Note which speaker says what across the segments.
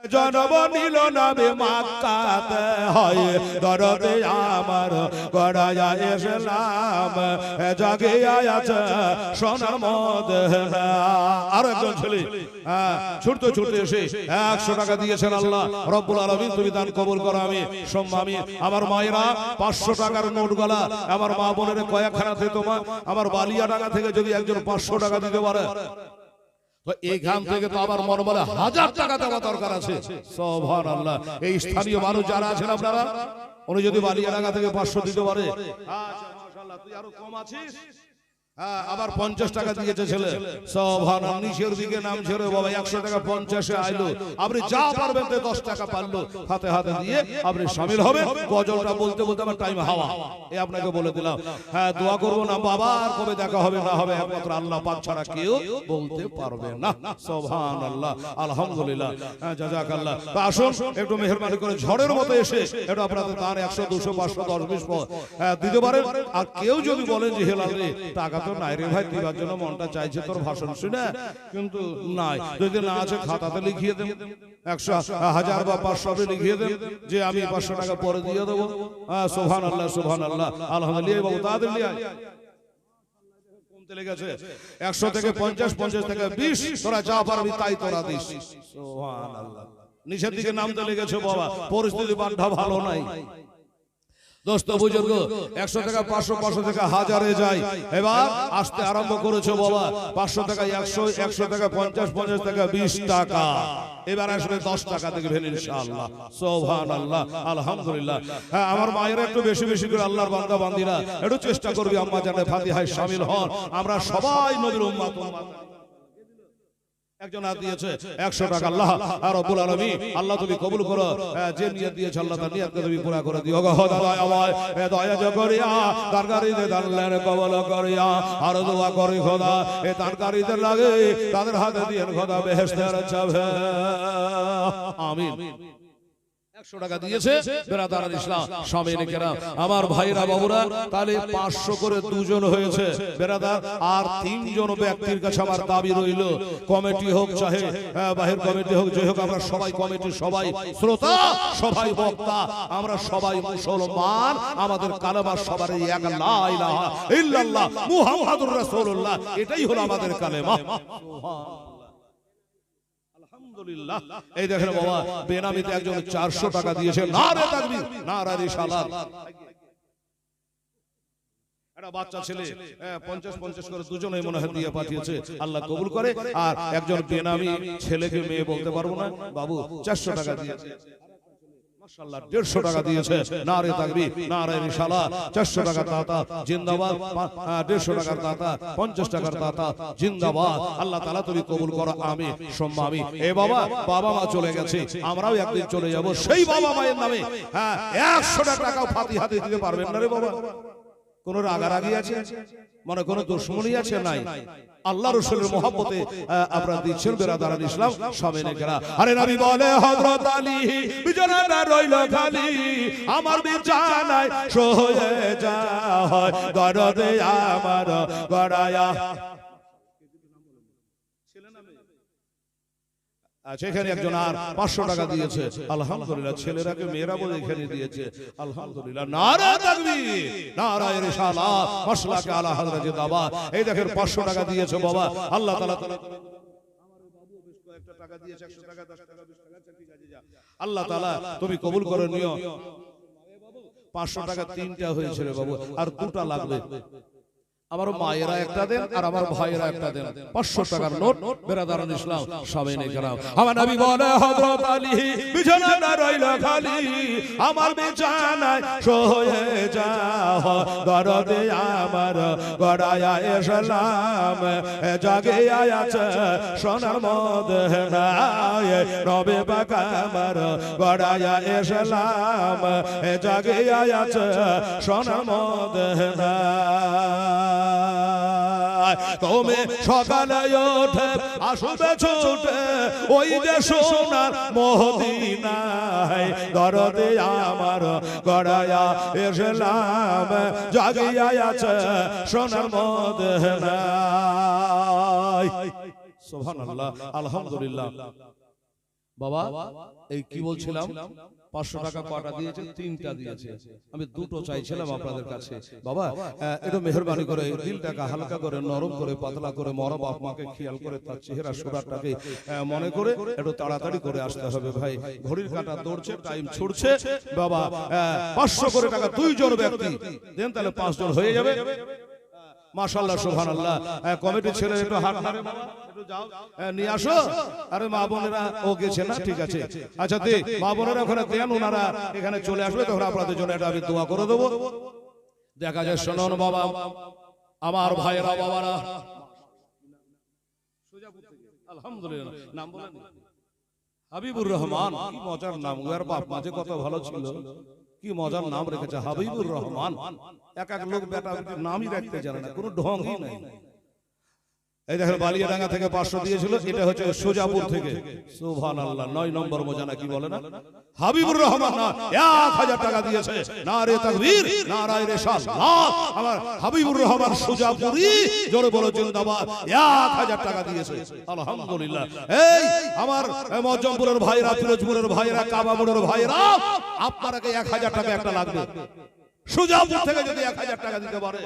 Speaker 1: জনম নিল নামে মাক্কাতে হয় দরদে আমার গড়ায় এসলাম জাগে আছে সোনার মদিনা। আর একজন ছেলে ছুটতে ছুটতে এসে 100 টাকা দিয়েছেন। আল্লাহ রব্বুল আলামিন তুমি দান কবুল করো। আমি সম্মামি আমার মায়েরা 500 টাকার নোট গলা আমার মা বোনের কয়েকখানা থেকে তোমার আমার বালিয়াডাঙ্গা থেকে যদি একজন 500 টাকা দিতে পারে তো এইখান থেকে তো আমার মনে বলে 1000 টাকা দেওয়া দরকার আছে। সুবহানাল্লাহ। এই স্থানীয় মানুষ যারা আছেন আপনারা উনি যদি বালিয়াডাঙ্গা থেকে 500 দিতে পারে, আচ্ছা মাশাআল্লাহ তুই আরো কম আছিস। আবার 50 টাকা দিয়েছে ছেলে। সুবহানাল্লাহ। নিচের দিকে নাম ছেড়ে বাবা 100 টাকা 50 এ আইলো। আপনি যা পারবেন 10 টাকা পারলো হাতে হাতে দিয়ে আপনি শামিল হবেন। গজলটা বলতে বলতে আমার টাইম হাওয়া এই আপনাকে বলে দিলাম। হ্যাঁ দোয়া করব না বাবা আর কবে দেখা হবে না হবে একমাত্র আল্লাহ পাক ছাড়া কেউ বলতে পারবে না। সুবহানাল্লাহ আলহামদুলিল্লাহ। হ্যাঁ জাযাকাল্লাহ। তো আসুন একটু মেহেরবানি করে ঝড়ের মতো এসে একটু আপনাদের দান 100 200 500 10 20 দিতে পারেন। আর কেউ যদি বলেন যে হেলাল রে টাকা নাই রে ভাই দিবার জন্য মনটা চাইছে তোর ভাষণ শুনে কিন্তু নাই, যদি না আছে খাতাতে লিখিয়ে দেন 100 1000 বা 500 লিখিয়ে দেন যে আমি 500 টাকা পরে দিয়ে দেবো। সুবহানাল্লাহ সুবহানাল্লাহ আলহামদুলিল্লাহ। বাবু তাদের লিয়ে কমতে লেগেছে 100 থেকে 50 50 থেকে 20 তোরা যা পারবি তাই তোরা দিস। সুবহানাল্লাহ। নিচের দিকে নামতে লেগেছে বাবা, পরিস্থিতি বাড়া ভালো নাই। দোস্ত বুজুর্গ 100 টাকা 500 500 টাকা 1000 এ যায়। এবার আসতে আরম্ভ করেছে বাবা 500 টাকা 100 100 টাকা 50 50 টাকা 20 টাকা। এবার আসবে 10 টাকা দেখবেন ইনশাআল্লাহ। সুবহানাল্লাহ আলহামদুলিল্লাহ। হ্যাঁ আমার মায়েরা একটু বেশি বেশি করে আল্লাহর বান্দা বান্দীরা একটু চেষ্টা করবি আম্মা জানে ফাতিহায় শামিল হন। আমরা সবাই নবীর উম্মত। একজন দিয়েছে 100 টাকা। আল্লাহ রাব্বুল আলামিন আল্লাহ তুমি কবুল করো। যে নিয়ত দিয়েছ আল্লাহ তার নিয়তকে তুমি পুরা করে দিও গো খোদা। আমায় দয়া করিয়া দরকারিতে দানলেন কবুল করিয়া। আর দোয়া করি খোদা এই দরকারিদের লাগে তাদের হাতে দিয়ে খোদা বেহেশতের চাবে। আমিন। 100 টাকা দিয়েছে বেরাদার ইসলাম শামিল কেরাম আমার ভাইরা বাবুরা। তাহলে 500 করে দুজন হয়েছে বেরাদার। আর 3 জন ব্যক্তির কাছে আমার দাবি রইল, কমিটি হোক চাহে বাহির কমিটি হোক যে হোক, আমরা সবাই কমিটি সবাই শ্রোতা সবাই বক্তা আমরা সবাই মুসলমান। আমাদের কালেমা সবার এক লা ইলাহা ইল্লাল্লাহ মুহাম্মাদুর রাসূলুল্লাহ, এটাই হলো আমাদের কালেমা। আলহামদুলিল্লাহ। এই দেখেন বাবা বেনামিতে একজন 400 টাকা দিয়েছে। নারে তাকবীর নারে রিসালাত। একটা বাচ্চা ছেলে 50 50 করে দুজনেই মনে হয় দিয়ে পাঠিয়েছে। আল্লাহ কবুল করে। আর একজন বেনামি ছেলেকে মেয়ে বলতে পারবো না বাবু 400 টাকা দিয়েছে। মাশাআল্লাহ 150 টাকা দিয়েছে। নারে তাকবীর নারে রিসালাত। 400 টাকার দাতা জিন্দাবাদ। 150 টাকার দাতা 50 টাকার দাতা জিন্দাবাদ। আল্লাহ তাআলা তুমি কবুল করো। আমিন সুম্মা আমিন। এ বাবা বাবা মা চলে গেছে, আমরাও একদিন চলে যাব। সেই বাবা মায়ের নামে 100 টাকা ফাতিহা দিতে পারবেন না রে বাবা? কোন রাগারাগি আছে মানে কোন দুশমনি আছে? নাই। আল্লাহ রাসূলের মহব্বতে আপনারা দিচ্ছেন বেরাদার ইসলাম শামিল কেরাম। আরে নবী বলে হযরত আলী বিছানা রইল খালি আমার বিছানায় শুয়ে যায় দরদে আমার গড়ায়া। আচ্ছা এখানে একজন আর 500 টাকা দিয়েছে। আলহামদুলিল্লাহ। ছেলেরাকে মেয়েরা বলে এখানে দিয়েছে। আলহামদুলিল্লাহ। নারে তাকবীর নারে রিসালাত মাশলাকে আলা হযরত জিন্দাবাদ। এই দেখেন 500 টাকা দিয়েছে বাবা। আল্লাহ তাআলা আমার বাবু বেশ কয়েকটা টাকা দিয়েছে 100 টাকা 10 টাকা 20 টাকা ঠিক আছে যা। আল্লাহ তাআলা তুমি কবুল করে নিও। 500 টাকা 3টা হয়েছে রে বাবু, আর 2টা লাগবে। আমার মায়েরা একটা দেন আর আমার ভাইয়েরা একটা দেন। 500 টাকার নোট বেরাদারুল ইসলাম শামিল কেরাম। আমার নবী বলে হযরত আলী বিছানা রইল খালি আমার বিছানায় শুয়ে যায় দরদে আমার গড়ায়া এসলাম জাগে আছে সোনার মদিনায় নবী পাক আমার গড়ায়া এসলাম জাগে আছে সোনার মদিনায়। তুমি সকালে উঠে আসবে ছুটে ওই যে সোনার মদিনায় দরদে আমার গড়ায়া এসলাম জাগিয়া আছে সোনার মদিনায়। সুবহানাল্লাহ আলহামদুলিল্লাহ। বাবা এই কি বলছিলাম 500 টাকা কটা দিয়েছে? 3টা দিয়েছে। আমি 2টো চাইছিলাম আপনাদের কাছে। বাবা একটু মেহেরবানি করে দিলটাকে হালকা করে নরম করে পাতলা করে মরা বাপ মাকে খেয়াল করে তার চেহারা সুরাটাকে মনে করে একটু তাড়াতাড়ি করে আসতে হবে ভাই। ঘড়ির কাঁটা দৌড়ছে, টাইম ছুটছে। বাবা 500 করে টাকা 2 জন ব্যক্তি দেন, তাহলে 5 জন হয়ে যাবে। মাশাআল্লাহ সুবহানাল্লাহ। কমিটির ছেলে একটু হাত ধরে বাবা একটু যাও নিয়ে আসো। আরে মা বোনেরা ও গেছে না, ঠিক আছে। আচ্ছা দে মা বোনেরা ওখানে দেন, ওনারা এখানে চলে আসবে, তখন আপনাদের জন্য এটা আমি দোয়া করে দেবো। দেখা যায় শুনুন বাবা আমার ভাইরা বাবারা, আলহামদুলিল্লাহ নাম বলেন হাবিবুর রহমান। কি মজার নাম, ওর বাপ মাঝে কত ভালো ছিল, কি মজার নাম রেখেছে হাবিবুর রহমান। এক এক লোক বেটা নামই রাখতে জানে না, কোনো ঢংই নাই। এই দেখেন বালিয়াডাঙ্গা থেকে 500 দিয়েছিল, এটা হচ্ছে সোজাপুর থেকে। সুবহানাল্লাহ 9 নম্বর মোজানা কি বলে না হাবিবুর রহমান না 1000 টাকা দিয়েছে। নারে তাকবীর নারায়ে রিসালাত। আমার হাবিবুর রহমান সোজাপুরি জোরে বলো জিন্দাবাদ। 1000 টাকা দিয়েছে আলহামদুলিল্লাহ। এই আমার মজমপুরের ভাইরা, ফিরোজপুরের ভাইরা, কাবাবুরের ভাইরা, আপনারাকে 1000 টাকা একটা লাগবে। সোজাপুর থেকে যদি 1000 টাকা দিতে পারে,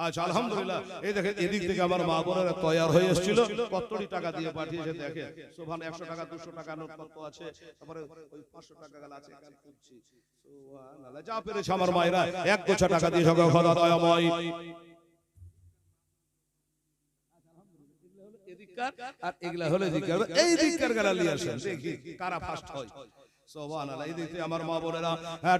Speaker 1: আচ্ছা আলহামদুলিল্লাহ। এই দেখেন এদিক থেকে আমার মা বোনেরা তৈয়ার হয়ে এসেছিল, কতটি টাকা দিয়ে পাঠিয়েছে দেখেন। সুবহান 100 টাকা 200 টাকা নোট কত আছে, তারপরে ওই 500 টাকা গেল আছে, কাল খুঁজছি। সুবহানাল্লাহ যা পেরেছে আমার মায়েরা 1 গোছা টাকা দিয়ে সঙ্গে খোদা দয়াময়। এদিককার আর এগুলা হলো এদিককার, এই দিককার গেলা নিয়ে আসেন, দেখি কারা ফার্স্ট হয়। সুবহানাল্লাহ। এই দিক থেকে আমার মা বোনেরা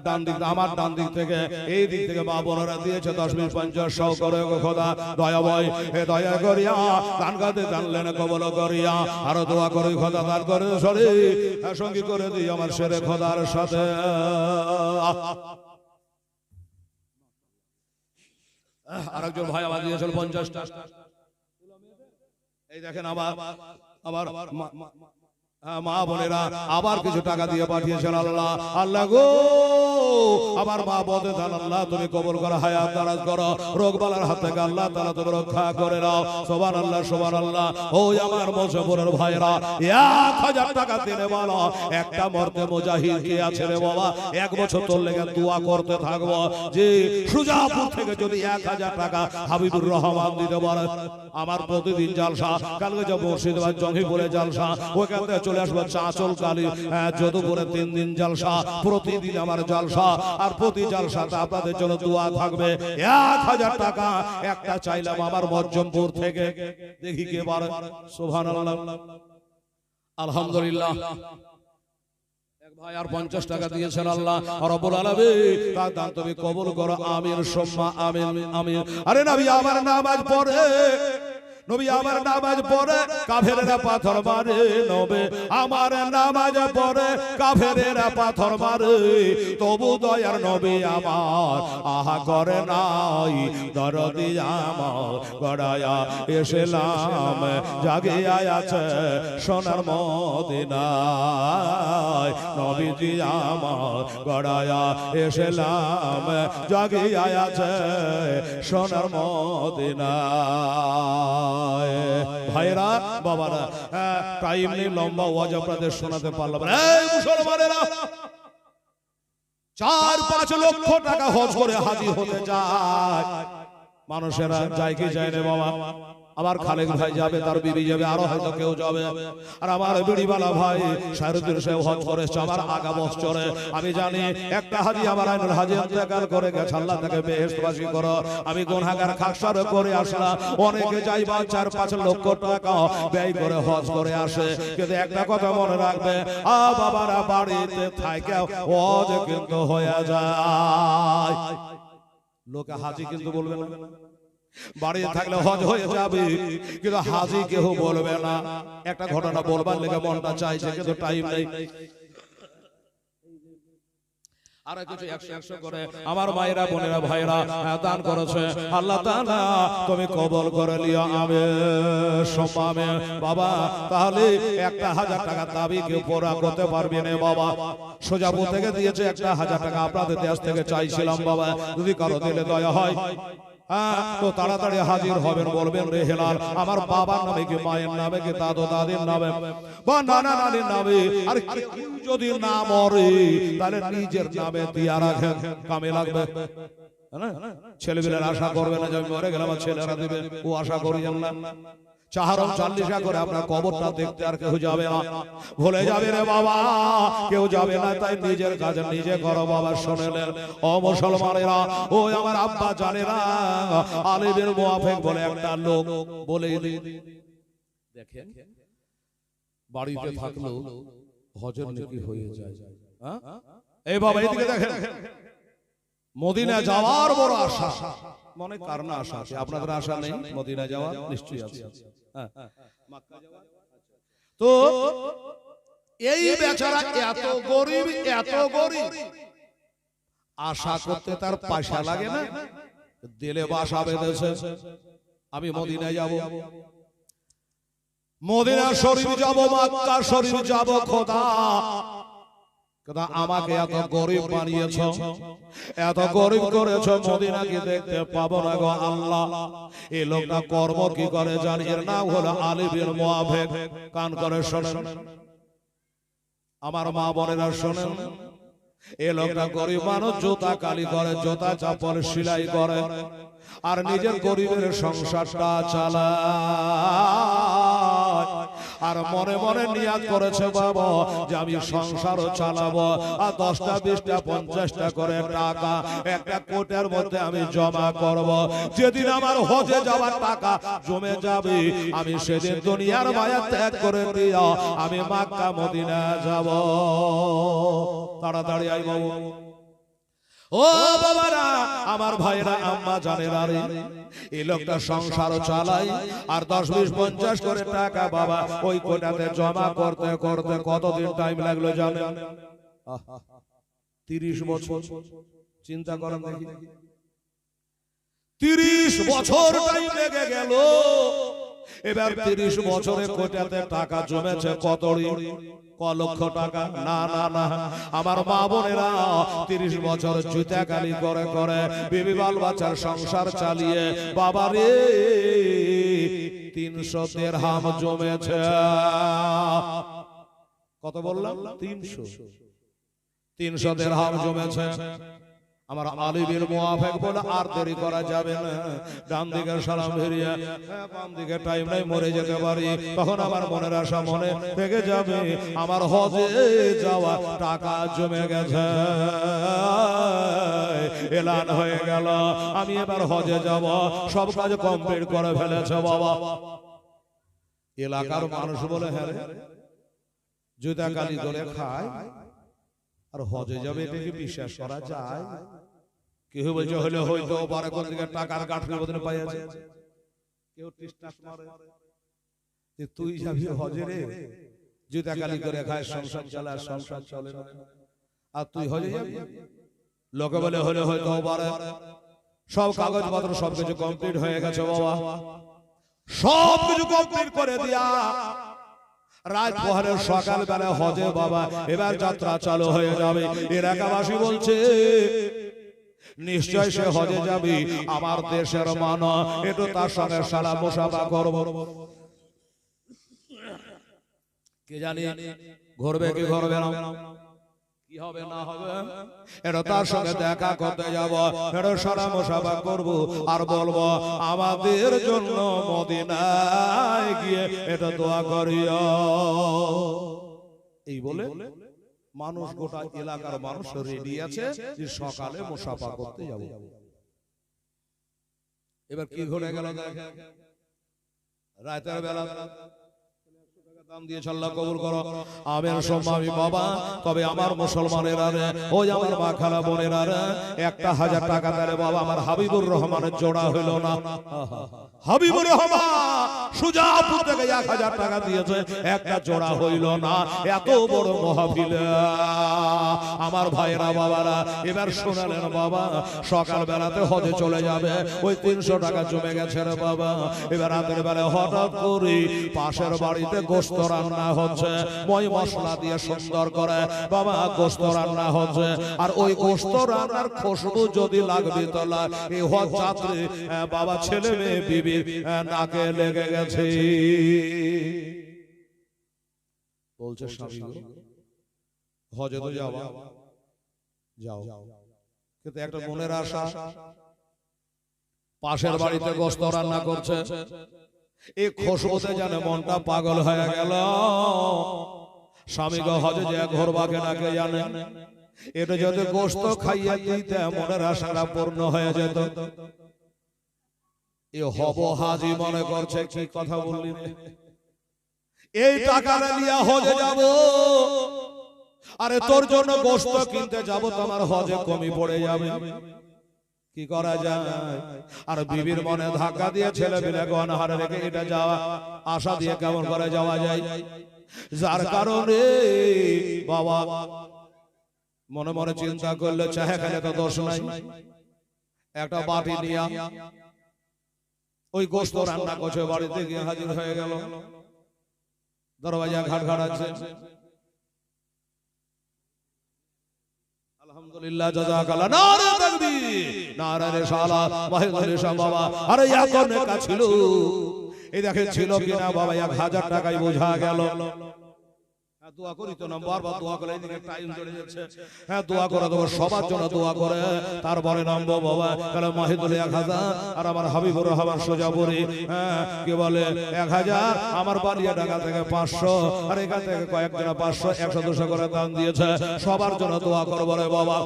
Speaker 1: ডান দিক, আমার ডান দিক থেকে এই দিক থেকে মা বোনেরা দিয়েছে 10 20 50 100 করে খোদা দয়াময় হে দয়া করিয়া গান গাতে জানলেন কবল করিয়া আর দোয়া করে খোদা দান করে সরি সঙ্গী করে দিই আমার শেরে খোদার সাথে। আরেকজন ভাই আমার দিয়েছিল 50 টাকা। এই দেখেন আমার মা বোনেরা আবার কিছু টাকা দিয়ে পাঠিয়েছেন। আল্লাহ আল্লাহ গো আমার মা বদে আল্লাহ তুমি কবুল করো, হায়াত দারাজ করো, রোগ বালার হাত থেকে আল্লাহ তাআলা তুমি রক্ষা করে নাও। সুবহানাল্লাহ সুবহানাল্লাহ। ওই আমার মুজফরের ভাইরা 1000 টাকা দিলে বলো একটা মরতে মুজাহিদ কে আছে রে বাবা, 1 বছর তোর লেগে দোয়া করতে থাকবো যে সুজাপুর থেকে যদি 1000 টাকা হাবিবুর রহমান দিতে পারে। আমার প্রতিদিন জালসা, কালকে যাব মুর্শিদাবাদ জঙ্গিপুরে জালসা, ওখানে চলে আসবো চাঁচল কালী যদুপুরে 3 দিন জালসা, প্রতিদিন আমার জালসা, আর প্রতি জালসাতে আপনাদের জন্য দোয়া থাকবে। 1000 টাকা একটা চাইলাম আমার মজমপুর থেকে, দেখি কে পারে। সুবহানাল্লাহ আলহামদুলিল্লাহ। এক ভাই আর 50 টাকা দিয়েছেন। আল্লাহ রাব্বুল আলামিন তার দান তুমি কবুল করো, আমিন সুম্মা আমিন আমিন। আরে নবী আমার নামাজ পড়ে, নবী আমার নামাজ পড়ে কাফেরেরা পাথর মারে, নবী আমার নামাজ পড়ে কাফেরেরা পাথর মারে, তবু দয়ার নবী আমার আহা করে নাই, দরদি আমার গড়ায়া এসেলাম জাগিয়া আছে সোনার মদিনায়, নবীজি আমার গড়ায়া এসেলাম জাগিয়া আছে সোনার মদিনায়। ভাইরা বাবারা টাইম নেই, লম্বা ওয়াজ আপনাদের শোনাতে পারলাম না। এই মুসলমানেরা 4-5 লক্ষ টাকা হজ করে হাজি হতে যায়, মানুষেরা যায় কি যায় না বাবা? আমার খালেক ভাই যাবে, তার বিবি যাবে, আরো হয়তো কেউ যাবে। আর আমার বিড়িওয়ালা ভাই শাহরুদ্দিন সাহেব হজ করেছে আমার আগা বছরে। আমি জানি একটা হাজি আমার আইনুল হাজি ইন্তেকাল করে গেছে, আল্লাহ তাকে বেহেশতবাসী করো। আমি গুনাহগার খাকসার করে আসলাম, অনেকে যাইবা 4-5 লক্ষ টাকা ব্যয় করে হজ করে আসে, কিন্তু একটা কথা মনে রাখবে বাবারা বাড়িতে থাকে হজ কিন্তু হয়ে যায়। লোকে হাজি কিন্তু বলবে না, বাড়ি থাকলে হজ হয়ে যাবে, কিন্তু হাজি কেউ বলবে না। একটা ঘটনা বলবার লেগে মনটা চাইছে, কিন্তু টাইম নেই। আর কিছু 100 করে আমার মায়েরা বোনেরা ভাইরা দান করেছে, আল্লাহ তাআলা তুমি কবুল করে লিও, আমিন সুম্মা আমিন। বাবা তাহলে 1000 টাকা দাবি কেউ পুরা করতে পারবে না বাবা। সোজাপুর থেকে দিয়েছে 1000 টাকা, আপনাদের দেশ থেকে চাইছিলাম বাবা, যদি কারো দিলে দয়া হয় তো তাড়াতাড়ি হাজির হবেন, বলবেন রে হেলাল আমার বাবার নামে কি মায়ের নামে কি দাদু দাদির নামে বা নানা নানির নামে আর কেউ যদি না মরে তাহলে নিজের নামে দিয়া রাখেন, কামে লাগবে। ছেলেবেলার আশা করবে না যে আমি মরে গেলাম ছেলেরা দেবে, ও আশা করি না। চাহারম 40 করে আপনার কবরটা দেখতে আর কেউ যাবে না, ভুলে যাবে রে বাবা, কেউ যাবে না। তাই নিজের কাজ নিজে করো বাবা। শুনেলেন ও মুসলমানেরা, ও আমার আব্বা জানেরা, আলিমের মুআফিক বলে একটা লোক বলে দেখেন বাড়িতে থাকলেও হজের নেকি হয়ে যায়। এই বাবা এদিকে দেখেন, মদিনা যাওয়ার বড় আশা মনে কার না আশা আছে? আপনাদের আশা নেই মদিনা যাওয়ার? নিশ্চয়ই আছে। তো এই বেচারা এত গরিব, এত গরিব, আশা করতে তার পয়সা লাগে না, দিলে বাসা বেঁধেছে আমি মদিনায় যাব, মদিনা শরীফ যাব, মক্কা শরীফ যাব। খোদা আমাকে এত গরিব বানিয়েছ, এত গরিব করেছ, মদিনাকে দেখতে পাবো না গো আল্লাহ। এই লোকটা কর্ম কি করে জানি, এর নাম হলো আলিমের মুআফিক। কান করে শোনেন আমার মা বোনেরা, শোনেন এই লোকটা গরিব মানুষ, জুতা কালি করে, জুতা চাপড় সেলাই করে, আর নিজের গরিবের সংসারটা চালায়। আর মনে মনে নিয়াত করেছে বাবা যে আমি সংসারও চালাবো, আর 10টা 20টা 50টা করে টাকা একটা কোটের মধ্যে আমি জমা করব। যেদিন আমার হজে যাওয়ার টাকা জমে যাবে, আমি সেদিন দুনিয়ার মায়া ত্যাগ করে দিয়া আমি মক্কা মদিনা যাব। তাড়াতাড়ি আই বাবু। ও বাবারা, আমার ভাইরা, আম্মা জানেরা রে, এই লোকটা সংসার চালায়, আর 10 20 50 করে টাকা বাবা ওই কোটাতে জমা করতে করতে কতদিন টাইম লাগলো জানেন? 30 বছর। চিন্তা করেন দেখি, 30 বছর টাইম লেগে গেল। এবার 30 বছরে কোটাতে টাকা জমেছে কত? ক লক্ষ টাকা? না না না, আমার মা বোনেরা 30 বছর জুতা কালি করে করে বিবি বাল বাচ্চার সংসার চালিয়ে বাবা রে 300 দিরহাম জমেছে। কত বললাম? 300 দিরহাম জমেছে। আমার আলিমের মুআফিক বলে আর দেরি করা যাবে না, ডান দিকে সালাম ফিরিয়ে বাম দিকে টাইম নাই, মরে যেতে পারি। তখন আমার মনের আশা মনে থেকে যাবে, আমার হজে যাওয়া টাকা জমে গেছে, এলান হয়ে গেল, আমি এবার হজে যাব, সব কাজ কমপ্লিট করে ফেলেছে বাবা। এলাকার মানুষ বলে হ্যাঁ রে, জুতা কালি করে খায় আর হজে যাবে, এটা কি বিশ্বাস করা যায়? কেউ বলছে হলে হয়তো পারে, কোন দিকে টাকার গাঠের বদলে পাইয়াছে, কেউ টিস্টাস মারে যে তুই যাবি হজে রে, জুতা কালি করে খায়, সংসার চালায়, সংসার চলে না, আর তুই হজে যাবি? লোকে বলে হলে হয়তো পারে, সব কাগজপত্র সবকিছু কমপ্লিট হয়ে গেছে বাবা, সবকিছু কমপ্লিট করে দিয়া রাত পহরের সকাল বেলা হজে বাবা এবার যাত্রা চালু হয়ে যাবে। এলাকাবাসী বলছে নিশ্চয় সে হজে যাবে, আমার দেশের মান, একটু তার সঙ্গে সালাম মুসাফা করব। কে জানি ঘুরবে কি ঘুরবে না, কি হবে না হবে, এটা তার সঙ্গে দেখা করতে যাব, এটা সালাম মুসাফা করব, আর বলবো আমাদের জন্য মদিনায় গিয়ে এটা দোয়া করিও। এই বলে মানুষ, গোটা এলাকার মানুষ রেডি আছে যে সকালে মুসাফা করতে যাব। এবার কি ঘটে গেল রাতের বেলা? দাম দিয়েছে আল্লাহ কবুল করো, আমির সম্মানী বাবা। তবে আমার মুসলমানেরা রে, ওই আমার মা খালা বোনেরা রে, 1000 টাকা দিলে বাবা আমার হাবিবুর রহমানের জোড়া হইল না। হাবিবুর রহমান সুজাপুর থেকে 1000 টাকা দিয়েছে, একটা জোড়া হইল না। এত বড় মাহফিল আমার ভাইরা বাবারা, এবার শোনালেন বাবা সকাল বেলাতে হজে চলে যাবে, ওই 300 টাকা জমে গেছে রে বাবা। এবার রাতের বেলা হঠাৎ করে পাশের বাড়িতে গোশত রান্না হচ্ছে, মই মশলা দিয়ে সুন্দর করে বাবা গোস্ত রান্না হচ্ছে। আর ওই গোস্ত রান্নার খুশবু যদি লাগবে তোলা এই হজ যাত্রী বাবা ছেলে মেয়ে বিবি নাকে লেগে গেছে। বলছে স্বামী হজে তো যাওয়া, যাও, কিন্তু একটা মনের আশা, পাশের বাড়িতে গোস্ত রান্না করছে, এই খুশবুতে জানে মনটা পাগল হয়ে গেল। স্বামীকে হজে যে ঘোরবাকে নাকে জানে, এটা যদি গোস্ত খাইয়া দিতে মনের আশাটা পূর্ণ হয়ে যেত। এ হব হাজি মনে করছে কি কথা বললি, এই টাকাটা নিয়ে হজে যাব, আরে তোর জন্য গোস্ত কিনতে যাব, তোমার হজে কমি পড়ে যাবে, কি করা যায়? আর বিবির মনে ধাক্কা দিয়ে ছেলে পেলে গণহারে রেখে এটা যাওয়া আশা দিয়ে কেমন করে যাওয়া যায়? যার কারণে বাবা মনে মনে চিন্তা করলে চাহে খেলে তো দোষ নাই, একটা বাটি নিয়ে ওই গোস্ত রান্না করছে, বাড়িতে গিয়ে হাজির হয়ে গেল। দরওয়াজা ঘাট ঘাড়াচ্ছে, আলহামদুলিল্লাহ জাযাকাল্লাহ, নারে তাকবীর, নারে রিসালাত, ওয়াহিদুর রিসালাত বাবা। আরে এত নেকা ছিল, এই দেখেন ছিল কিনা বাবা, 1000 টাকায় বোঝা গেল। দোয়া করি তো না, বারবার দোয়া করে এদিকে টাইম চলে যাচ্ছে। হ্যাঁ দোয়া করে দেবো, সবার জন্য দোয়া করে তারপরে নামবো বাবা। তাহলে মাহিদুল 1000, আর আমার হাবিবুর রহমান সোজাপুরি হ্যাঁ কি বলে 1000, আমার বালিয়া টাকা থেকে 500, আর এখান থেকে কয়েকজন 500 100 200 করে দান দিয়েছে। সবার জন্য দোয়া করবো রে বাবা।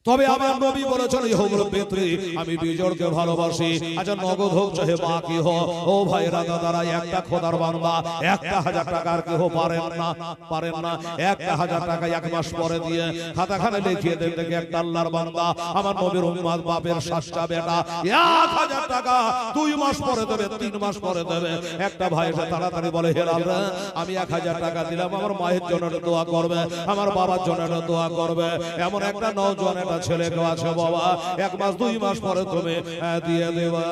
Speaker 1: তবে আমার নবী বলেছেন ইহমুল ফিতরি, আমি বিজয়কে ভালোবাসি। আচ্ছা নগদ হোক চাহে বাকি হোক, ও ভাইরা দাদারা, একটা খোদার বান্দা 1000 টাকার কেহ পারেন না, পারেন না। 1000 টাকা 1 মাস পরে দিয়ে খাতাখানে লিখিয়ে দেন দেখে একটা আল্লাহর বান্দা আমার নবীর উম্মত বাপের সাতটা বেটা 1000 টাকা 2 মাস পরে দেবে, 3 মাস পরে দেবে। একটা ভাই এসে তাড়াতাড়ি বলে হেলাল রে আমি 1000 টাকা দিলাম, আমার মায়ের জন্য দোয়া করবে, আমার বাবার জন্য দোয়া করবে। এমন একটা নওজোয়ান ছেলে কেউ আছে বাবা, 1 মাস 2 মাস পরে তুমি দিয়ে দেবা।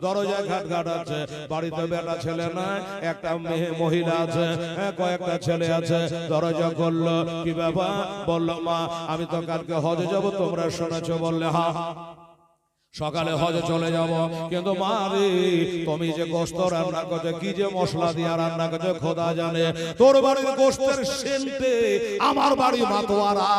Speaker 1: দরজা ঘাট ঘাট আছে, বাড়িতে বেটা ছেলে নাই, একটা মেয়ে মহিলা আছে, কয়েকটা ছেলে আছে। দরজা করলো, কি বাবা? বললো মা আমি তো কালকে হজে যাব, তোমরা শুনেছো? বললে হ্যাঁ সকালে হজে চলে যাব, কিন্তু মা রে তুমি যে গোস্ত রান্না করছো, কি যে মশলা দিয়ে রান্না করছো খোদা জানে, তোর বাড়ির গোস্তের সেন্টে আমার বাড়ি মাতোয়ারা।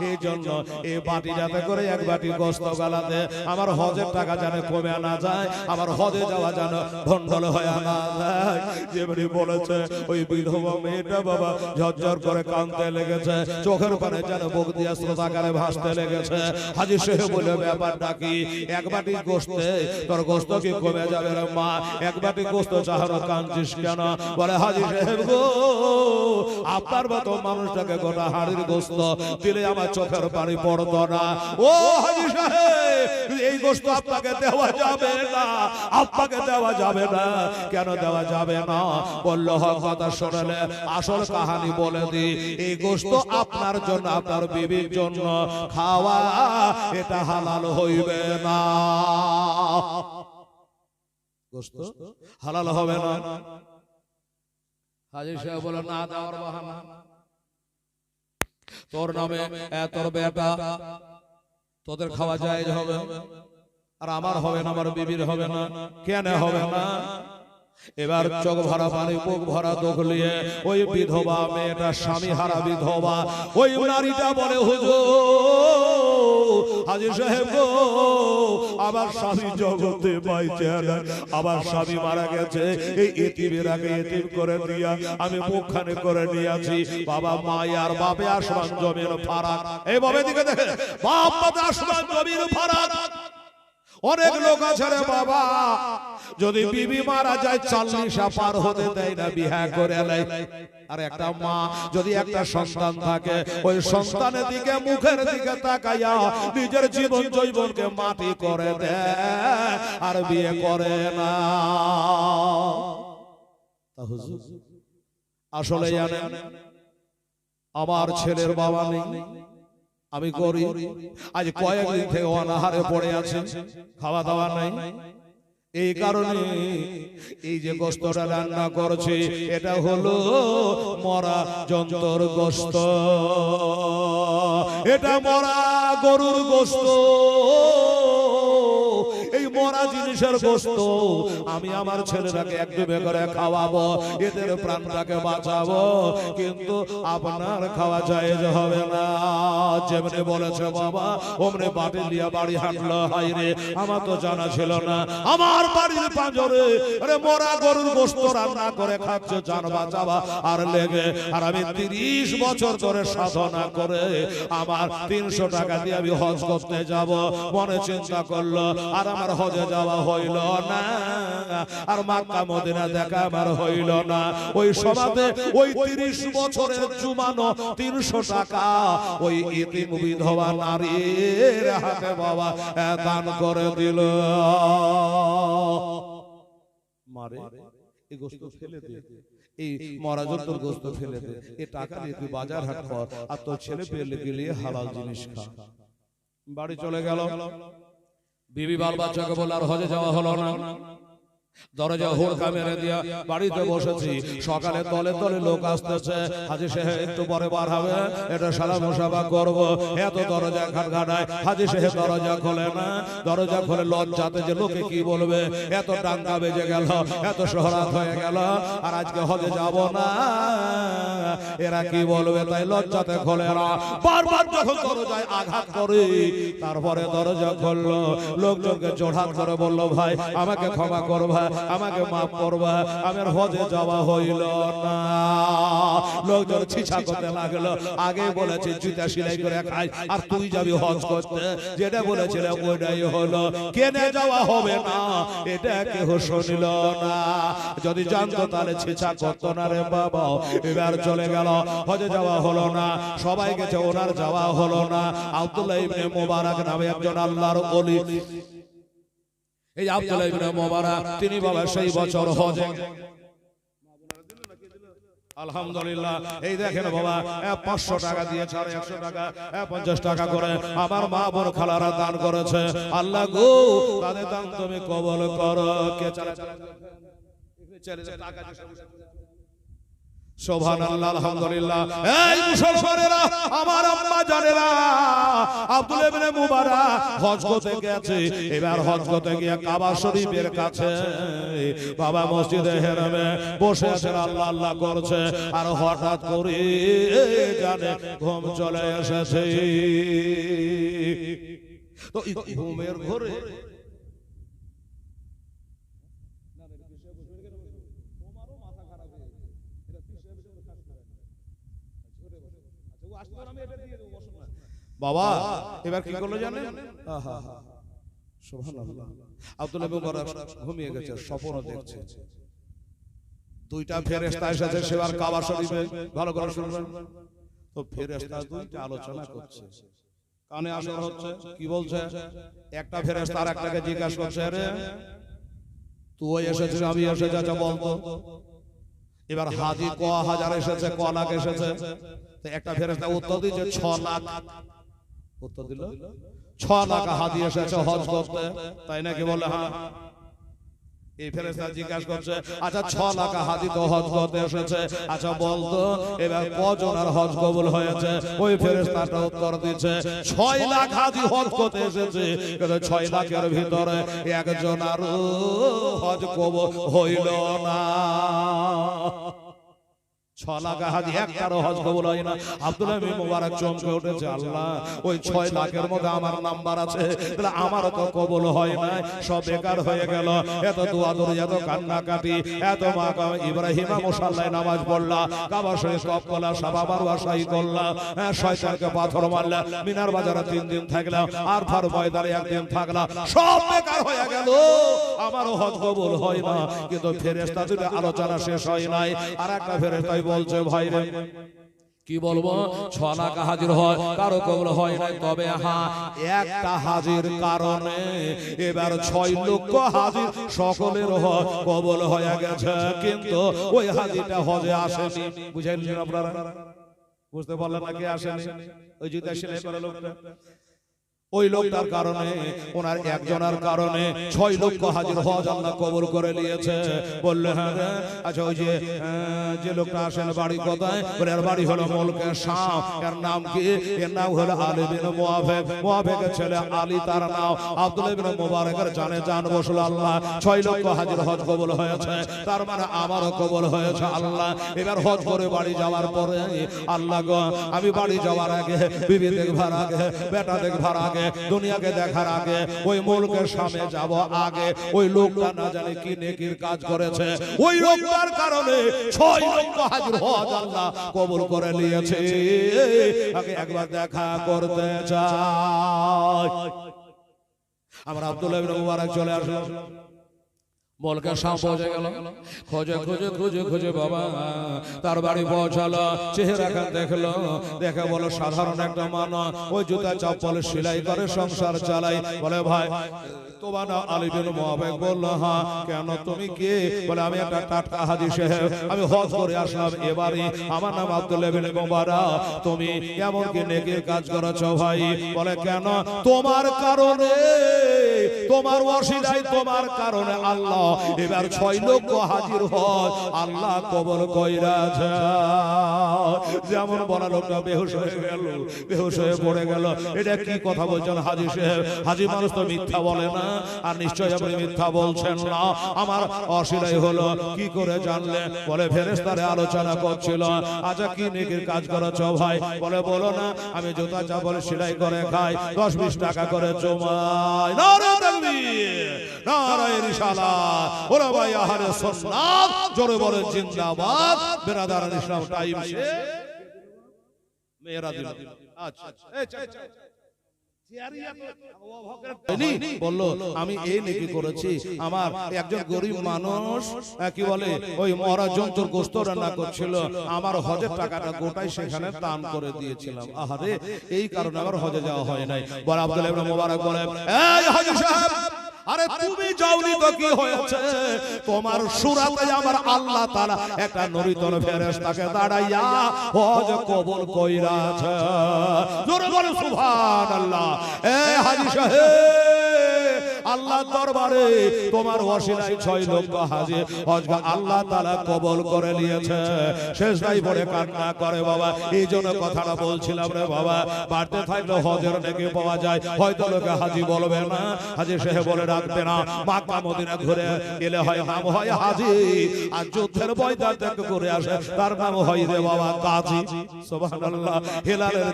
Speaker 1: এই জন্য এই বাটি যাতে করে 1 বাটি গোস্ত গালাতে আমার হজের টাকা জানে কমে না যায়, আমার হজে যাওয়া যেন ভণ্ডল হয়ে না যায়। যেমনি বলেছে ওই বিধবা মেয়েটা বাবা ঝরঝর করে কাঁদতে লেগেছে, চোখের পানে যেন বুক দিয়ে স্রোতাকারে ভাসতে লেগেছে। হাজী সাহেব বলে ব্যাপারটা কি? 1 বাটি গোস্তে তোর গোস্ত কি কমে যাবে রে মা? 1 বাটি গোস্ত চাহানো কাঁদছিস কেন? বলে হাজী সাহেব গো আপনার মতো মানুষটাকে গোটা হাড়ির গোস্ত দিলে আমার চোখের পানি পড়তো না। ও হাজী সাহেব এই গোস্ত আপনাকে দেওয়া যাবে না, আপনাকে দেওয়া যাবে না। কেন দেওয়া যাবে না? বলল হক কথা শোনালে আসল কাহিনী বলে দি। এই গোস্ত আপনার জন্য, আপনার বিবির জন্য খাওয়া, এটা হালাল হইবে না, গোস্ত হালাল হবে না। হাজী সাহেব বলে না দেওয়ার বাহানা, তোর নামে তোর বেটা তোদের খাওয়া জায়েজ হবে, আর আমার হবে না, আমার বিবির হবে না। কেন হবে না? এবার চোখ ভরা পানি, বুক ভরা দুঃখ নিয়ে ওই বিধবা মেয়েটা, স্বামী হারা বিধবা, ওই নারীটা বলে হুজুর হাজী সাহেব গো আমার স্বামী জগতে পাইছে না, আমার স্বামী মারা গেছে, এই এতিমের আগে এতিম করে দিয়া আমি মুখখানে করে নিয়েছি। বাবা মা আর বাপে আসমান জমির ফারাক। এই বাবা দিকে দেখে, বাপ মা আসমান জমির ফারাক। অনেক লোক আছে রে বাবা, যদি বিবি মারা যায় 40 পার হতে দেয় না, বিয়ে করে নেয়। আর একটা মা যদি একটা সন্তান থাকে, ওই সন্তানের দিকে মুখের দিকে তাকাইয়া নিজের জীবন জৈবনকে মাটি করে দেয়, আর বিয়ে করে না। আসলে জানেন আমার ছেলের বাবা নেই, আমি করি আজ কয়েকদিন থেকে অনাহারে পড়ে আছে, খাওয়া দাওয়া নাই। এই কারণে এই যে গোশতটা রান্না করছি এটা হলো মরা জন্তুর গোশত, এটা মরা গরুর গোশত। এই মরা জিনিসের গোশত আমি আমার ছেলেটাকে একদমে করে খাওয়াবো, এদের প্রাণটাকে বাঁচাবো, কিন্তু আপনার খাওয়া জায়েজ হবে না। যেমনি বলেছে বাবা ওমনে বাটি লিয়া বাড়ি হাঁটলো। হাই রে, আমার তো জানা ছিল না আমার বাড়ির পাঁজরে আরে মরা গরুর গোশত রান্না করে খাচ্ছে জান বাঁচাবা আর লেগে। আর আমি 30 বছর ধরে সাধনা করে আমার 300 টাকা দিয়ে আমি হজ করতে যাব, মনে চিন্তা করলো আর আমার হজে যাওয়া হইল না, আর মক্কা মদিনা দেখা আমার হইল না। ওই সমাজে ওই 30 বছরের জুমানো 300 টাকা ওই ইতিম বিধবা নারীর হাতে বাবা দান করে দিল। মারে এই গোশত ফেলে দে, এই মরা জন্তুর গোশত ফেলে দে, এই টাকা দিয়ে তুই বাজার হাট কর আর তোর ছেলে পেলে গেলে হালাল জিনিস খা। বাড়ি চলে গেল। বিবি বাল বাচ্চাকে বলে আর হজে যাওয়া হলো না। দরজা হুড়কা মেরে দিয়া বাড়িতে বসেছি। সকালে তলে তলে লোক আসতেছে, হাজী সাহেব একটু পরে বার হবে, এটা সালাম মুসাফা করবো। এত দরজা খটখটায়, হাজী সাহেব দরজা খোলে না। দরজা খোলে লজ্জাতে যে লোকে কি বলবে, এত টাঙ্কা বেজে গেল, এত শহরাত হয়ে গেল, আর আজকে হজে যাব না, এরা কি বলবে, তাই লজ্জাতে খোলে না। বারবার যখন দরজায় আঘাত করে তারপরে দরজা খুললো। লোকজনকে জোড়হাত করে বলল, ভাই আমাকে ক্ষমা করবা, আমাকে মাফ করবা, আমার হজে যাওয়া হইল না। লোকজন ছিছা করতে লাগলো, আগে বলেছে জুতা সেলাই করে খাই আর তুই যাবি হজ করতে, যেটা বলেছিলে ওইটাই হলো, কেনে যাওয়া হবে না এটা কেউ শুনিল না। যদি জানতো তাহলে ছিছা করতো না রে বাবা। এবার চলে গেল, হজে যাওয়া হলো না, সবাই গেছে ওনার যাওয়া হলো না। আব্দুল্লাহ ইবনে মুবারক নামে একজন আল্লাহর ওলি, এই আব্দুল্লাহ ইবনে মুবারক তিনি বাবা সেই বছর হজে। আলহামদুলিল্লাহ। এই দেখেন বাবা 500 টাকা দিয়েছে আর 100 টাকা 50 টাকা করে আমার মা বোন খালারা দান করেছে। আল্লাহ গো তাদের দান তুমি কবুল করো। কে চালা টাকা সুবহানাল্লাহ আলহামদুলিল্লাহ। এই মুসলমানেরা, আমার আম্মা জানেরা, আব্দুল্লাহ ইবনে মুবারক হজ করতে গেছে। এবার হজ করতে গিয়ে কাবা শরীফের কাছে বাবা মসজিদে হেরামে বসে আছে, আল্লাহ আল্লাহ করছে, আর হঠাৎ করে জানে ঘুম চলে এসেছে। তো ঘুমের ঘরে বাবা এবার কি করলো জানেন? সুবহানাল্লাহ। আব্দুল্লাহ ইবনে মুবারক ঘুমিয়ে গেছে, স্বপ্ন দেখছে। দুইটা ফেরেশতা এসেছে সেবার কাবা শরীফে, ভালো করে শুনবেন। তো ফেরেশতা দুইটা আলোচনা করছে, কানে আসর হচ্ছে। কি বলছে? একটা ফেরেশতা আর একটাকে জিজ্ঞাসা করছে, আরে তুই এসেছিস আমি এসেছি, আচ্ছা বলতো এবার হাজী ক হাজার এসেছে, ক লাখ এসেছে? তো একটা ফেরেশতা উত্তর দিয়েছে 6 লাখ। উত্তর দিল 6 লাখ হাজী এসেছে হজ করতে, তাই নাকি? বলে হ্যাঁ। এই ফেরেশতা জিজ্ঞাসা করছে, আচ্ছা 6 লাখ হাজী তো হজ করতে এসেছে, আচ্ছা বলতো এবার কজনের হজ কবুল হয়েছে? ওই ফেরেশতাটা উত্তর দিচ্ছে 6 লাখ হাজী হজ করতে এসেছে, কিন্তু 6 লাখের ভিতরে একজনেরও হজ কবুল হইল না। 6 লাখ হাজী একটারও হজ কবুল হয় না। আব্দুল্লাহ ইবনে মুবারক চমকে উঠেছে, আল্লাহ ওই 6 লাখের মধ্যে আমার নাম্বার আছে, তাহলে আমারও তো কবুল হয় না, সব বেকার হয়ে গেল। এত দোয়া দরুদ, এত কান্নাকাটি, এত মাকাম ইব্রাহিমা মুসাল্লায় নামাজ পড়লা, কাবা শরীফ তওয়াফ করলা, সাফা মারওয়া সাই করলা, শয়তানকে পাথর মারলা, মিনার বাজারে 3 দিন থাকলাম, আর ফার ময়দানে 1 দিন থাকলাম, সব বেকার হয়ে গেল, আমারও হজ কবুল হয় না। কিন্তু ফেরেশতা দুটো আলোচনা শেষ হয় নাই, আর একটা ফেরেশতা বলছে, ভাই রে কি বলবো, 6 লাখ হাজির হয় কারো কবুল হয় নাই, তবে হ্যাঁ একটা হাজির কারণে এবার 6 লক্ষ হাজির সকলের কবুল হয়ে গেছে, কিন্তু ওই হাজিটা হজে আসেনি। বুঝাইলেন আপনারা? বুঝতে পারলেন নাকি? আসেনি। ওই জুতা সেলাই করা লোকটা ওই লোকটার কারণে ওনার একজনের কারণে 6 লক্ষ হাজির হজ আল্লাহ কবুল করে নিয়েছে। বললে হ্যাঁ রে, আচ্ছা ওই যে লোকটা আসেন বাড়ি কোথায়? বলে এর বাড়ি হলো মুলকে শাম। এর নাম কি? এর নাম হলো আলী বিন মুআফিক। মুআফিকের ছেলে আলী তার নাম। আব্দুল্লাহ ইবনে মুবারকের জানে জান বসল আল্লাহ। 6 লক্ষ হাজির হজ কবুল হয়েছে, তার মানে আমারও কবুল হয়েছে আল্লাহ। এবার হজ করে বাড়ি যাওয়ার পরে আল্লাহ গো, আমি বাড়ি যাওয়ার আগে, বিবি দেখবার আগে, বেটা দেখবার আগে, দুনিয়াকে দেখার আগে, ওই মুলকের সামনে যাব আগে, ওই লোকটা না জানে কি নেকির কাজ করেছে, ওই লোকটার কারণে 6 লক্ষ হাজির হজ আল্লাহ কবুল করে নিয়েছে। আগে একবার দেখা করতে চাই। আমরা আব্দুল্লাহ ইবনে মুবারক চলে আসলাম, বলকে সাপ পৌঁছে গেল। খোঁজে খুঁজে খুঁজে খুঁজে বাবা তার বাড়ি পৌঁছালো। চেহারা দেখলো, দেখে বলো সাধারণ একটা মানুষ, ওই জুতা চপ্পলের সেলাই করে সংসার চালাই। বলে ভাই তোমার নাম আলী বিন মুআফিক? বললো হ্যাঁ। কেন তুমি কে? বলে আমি একটা টাটকা হাজী সাহেব, আমি হজ করে আসলাম এবারে, আমার নাম আব্দুল্লাহ বিন মুবারক। তুমি এমন কি নেকির কাজ করেছো ভাই? বলে কেন? তোমার কারণে, তোমার ওসিলায়, তোমার কারণে আল্লাহ এবার 6 লক্ষ হাজির হজ আল্লাহ কবুল কইরাছে। যেমন বলা লোকটা বেহুশ হয়ে গেল, বেহুশ হয়ে পড়ে গেল। এটা কি কথা বলছেন হাজী সাহেব? হাজী মানুষ তো মিথ্যা বলে না, আর নিশ্চয়ই আপনি মিথ্যা বলছেন না। আমার অশিলাই হলো কি করে জানলে? বলে ফেরেশতারা আলোচনা করছিল, আচ্ছা কি নেকির কাজ করেছো ভাই? বলে বলো না, আমি জুতা চাপল সেলাই করে খাই, 10-20 টাকা করে জমাই। নারে তাকবীর, নারে রিসালাত, ওরে ভাই আহলে সুন্নাত জোরে বলে জিন্দাবাদ। বেরাদারান ইসলাম টাইম সে মেরা দিল। আচ্ছা বললো আমি এই নেকি করেছি, আমার একজন গরিব মানুষ কি বলে ওই মরা জন্তুর গোশত রান্না করছিল, আমার হজের টাকাটা গোটাই সেখানে দান করে দিয়েছিলাম। আহারে, এই কারণে আমার হজে যাওয়া হয় নাই। বলে আব্দুল্লাহ ইবনে মুবারক বলে, এই হাজী সাহেব, আরে তুমি যাওনি তো কি হয়েছে? তোমার সূরাতে আমার আল্লাহ তাআলা একটা নূতন ফেরেশতাকে দাঁড়াইয়া হজ কবুল কইরাছে। জোরে বলো সুবহানাল্লাহ। এই হাজী সাহেব, আল্লাহ দরবারে তোমার ওসিলায় 6 লক্ষ হাজির হজ আল্লাহ তাআলা কবুল করে নিয়েছে। শেষদাই পড়ে কান্না করে বাবা। এই জন্য কথাটা বলছিলাম রে বাবা, বাড়তে থাকলে হজের নেকি পাওয়া যায়। হয়তো লোকে হাজী বলবে না, হাজী সাহেব বলে রাখবে না। মক্কা মদিনা ঘুরে গেলে হয় নাম হয় হাজী, আর যুদ্ধের ময়দান থেকে ঘুরে আসে তার নাম হয় রে বাবা কাজী। সুবহানাল্লাহ। হেলালের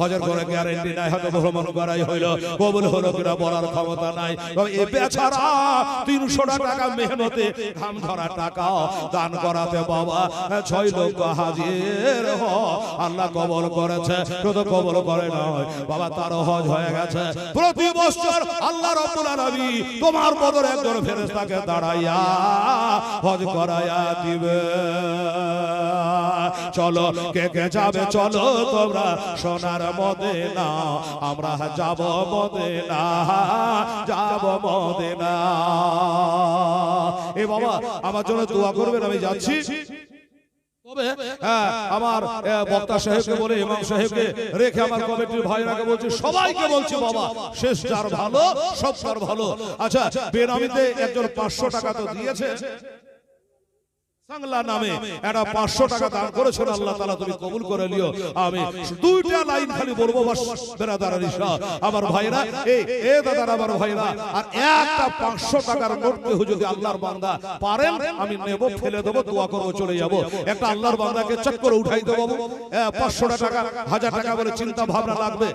Speaker 1: হজের করে গ্যারান্টি নাই, হয়তো ভ্রমণ করাই হইল, কবুল হলো কিনা বলার ক্ষমতা নাই। এ বেচারা 300 টাকা মেহনতে ঘাম ধরা টাকা দান করাতে বাবা 6 লক্ষ হাজির আল্লাহ কবুল করেছে। শুধু কবুল করে নয় বাবা, তার হজ হয়ে গেছে। প্রতি বছর আল্লাহ রাব্বুল আলামিন তোমার বদরে একজন ফেরেশতাকে দাঁড়াইয়া হজ করায়া দিবে। চলো কে কে যাবে? চলো তোমরা সোনার মদিনা, আমরা যাব মদিনা, যাব মদিনা। এ বাবা আমার জন্য দোয়া করবেন, আমি যাচ্ছি। তবে আমার বক্তা সাহেবকে বলে, ইমাম সাহেবকে রেখে আমার কমিটির ভাইরাকে বলছি, সবাইকে বলছি বাবা, শেষ যার ভালো সব তার ভালো। আচ্ছা, বেনামিতে একজন 500 টাকা তো দিয়েছে, বাংলা নামে একটা 500 টাকা দান করেছেন। আল্লাহ তাআলা তুমি কবুল করে নিও। আমি 2টা লাইন খালি বলবো বাস। বেরাদারান ইসলাম আমার ভাইরা, এই দাদারা আমার ভাইরা, আর একটা 500 টাকার নোট কেউ যদি আল্লাহর বান্দা পারেন আমি নেব, ফেলে দেব, দোয়া করব, চলে যাব। একটা আল্লাহর বান্দাকে চেক করে উঠাই দেব। 500 টাকা 1000 টাকা বলে চিন্তা ভাবনা লাগবে,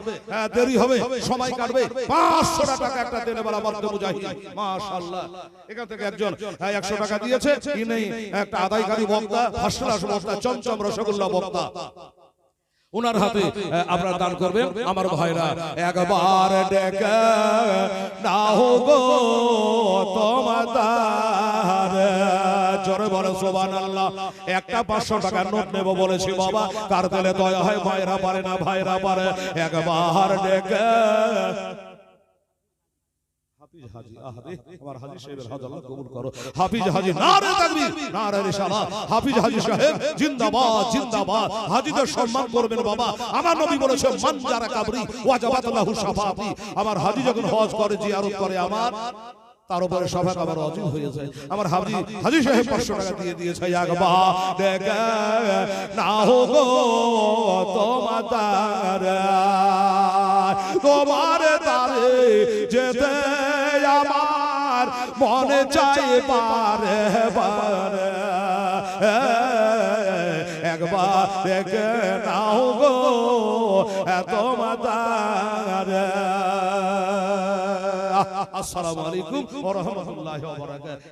Speaker 1: দেরি হবে, সময় কাটবে। 500 টাকা একটা দেনে বলা মর্দ মুজাহিদ, মাশাআল্লাহ। এখান থেকে একজন 100 টাকা দিয়েছে, কি নেই একটা আদায়কারী বক্তা, ফার্স্ট ক্লাস বক্তা, চমচম রসগোল্লা বক্তা, উনার হাতে আপনারা দান করবেন। আমার ভাইরা একবার ডেকে নাও গো তোমার, জোরে বলো সুবহানাল্লাহ। একটা 500 টাকার নোট নেব বলেছি বাবা, কার দিলে দয়া হয়? ভাইরা পারে না, ভাইরা পারে। একবার ডেকে হাজি আহারে আমার হাজি সাহেবের হজ আল্লাহ কবুল করো। হাফিজ হাজি নারে তাকবীর নারে রিসালাত। হাফিজ হাজি সাহেব জিন্দাবাদ জিন্দাবাদ। হাজিদের সম্মান করবেন বাবা। আমার নবী বলেছে মান যারা কাবরি ওয়াজাবাত লাহু শাফাআতি। আমার হাজি যখন হজ করে জিয়ারত করে আমার তার উপরে সবাক আবার অজীব হয়ে যায়। আমার হাজি সাহেব 500 টাকা দিয়ে দিয়েছে। একবার দেখে না গো তোমার তারে যেতে আমার মনে চাই পারে বারে। একবার দেখে নাও গো তোমার তারে। আসসালামু আলাইকুম ওয়া রাহমাতুল্লাহি ওয়া বারাকাতুহু।